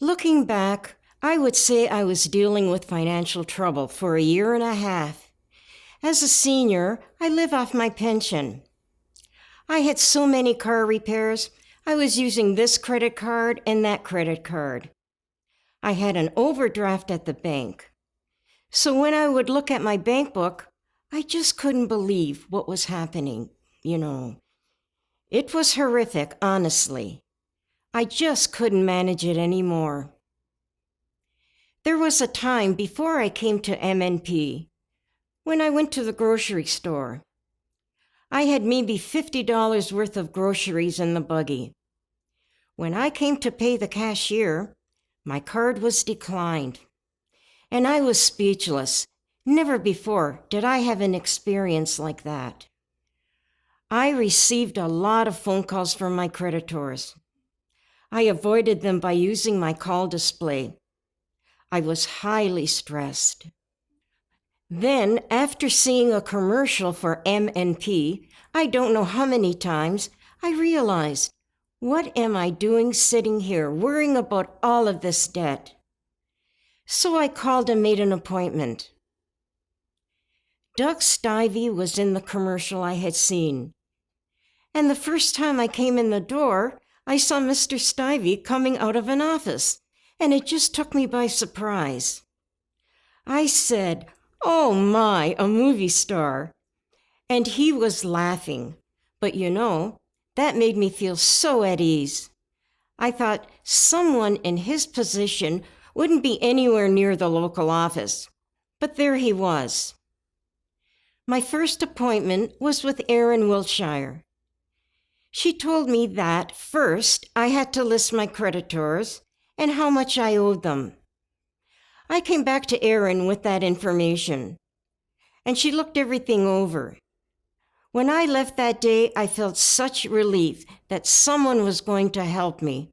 Looking back, I would say I was dealing with financial trouble for a year and a half. As a senior, I live off my pension. I had so many car repairs, I was using this credit card and that credit card. I had an overdraft at the bank. So when I would look at my bank book, I just couldn't believe what was happening, It was horrific, honestly. I just couldn't manage it anymore. There was a time before I came to MNP when I went to the grocery store. I had maybe $50 worth of groceries in the buggy. When I came to pay the cashier, my card was declined, and I was speechless. Never before did I have an experience like that. I received a lot of phone calls from my creditors. I avoided them by using my call display. I was highly stressed. Then, after seeing a commercial for MNP, I don't know how many times, I realized, what am I doing sitting here worrying about all of this debt? So I called and made an appointment. Doug Stivey was in the commercial I had seen. And the first time I came in the door, I saw Mr. Stivey coming out of an office, and it just took me by surprise. I said, "Oh my, a movie star." And he was laughing. But that made me feel so at ease. I thought someone in his position wouldn't be anywhere near the local office. But there he was. My first appointment was with Erin Wiltshire. She told me that first I had to list my creditors and how much I owed them. I came back to Erin with that information, and she looked everything over. When I left that day, I felt such relief that someone was going to help me.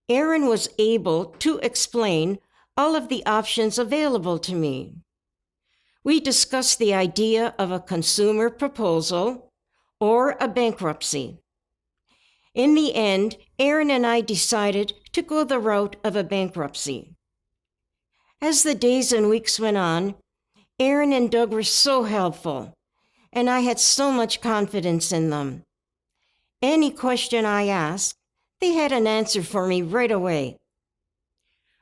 Erin was able to explain all of the options available to me. We discussed the idea of a consumer proposal or a bankruptcy. In the end, Erin and I decided to go the route of a bankruptcy. As the days and weeks went on, Erin and Doug were so helpful, and I had so much confidence in them. Any question I asked, they had an answer for me right away.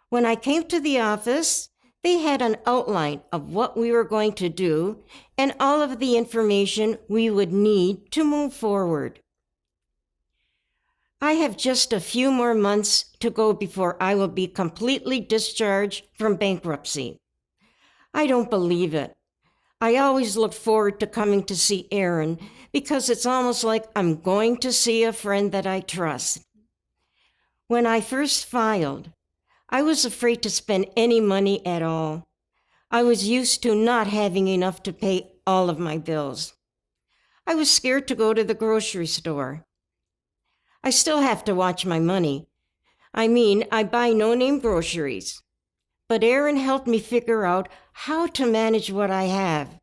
When I came to the office, they had an outline of what we were going to do and all of the information we would need to move forward. I have just a few more months to go before I will be completely discharged from bankruptcy. I don't believe it. I always look forward to coming to see Erin because it's almost like I'm going to see a friend that I trust. When I first filed, I was afraid to spend any money at all. I was used to not having enough to pay all of my bills. I was scared to go to the grocery store. I still have to watch my money. I buy no-name groceries. But Erin helped me figure out how to manage what I have.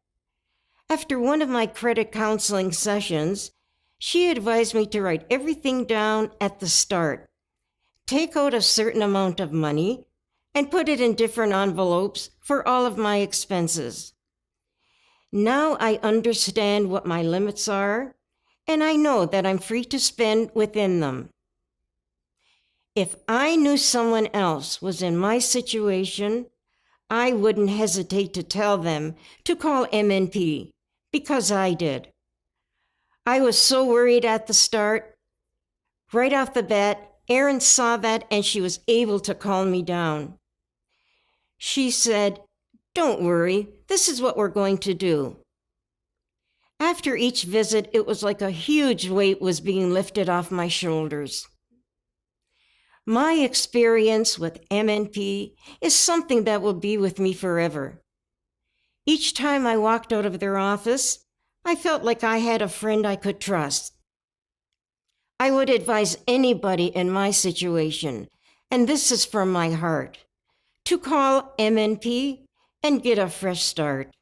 After one of my credit counseling sessions, she advised me to write everything down at the start. Take out a certain amount of money and put it in different envelopes for all of my expenses. Now I understand what my limits are, and I know that I'm free to spend within them. If I knew someone else was in my situation, I wouldn't hesitate to tell them to call MNP, because I did. I was so worried at the start. Right off the bat, Erin saw that and she was able to calm me down. She said, "Don't worry, this is what we're going to do." After each visit, it was like a huge weight was being lifted off my shoulders. My experience with MNP is something that will be with me forever. Each time I walked out of their office, I felt like I had a friend I could trust. I would advise anybody in my situation, and this is from my heart, to call MNP and get a fresh start.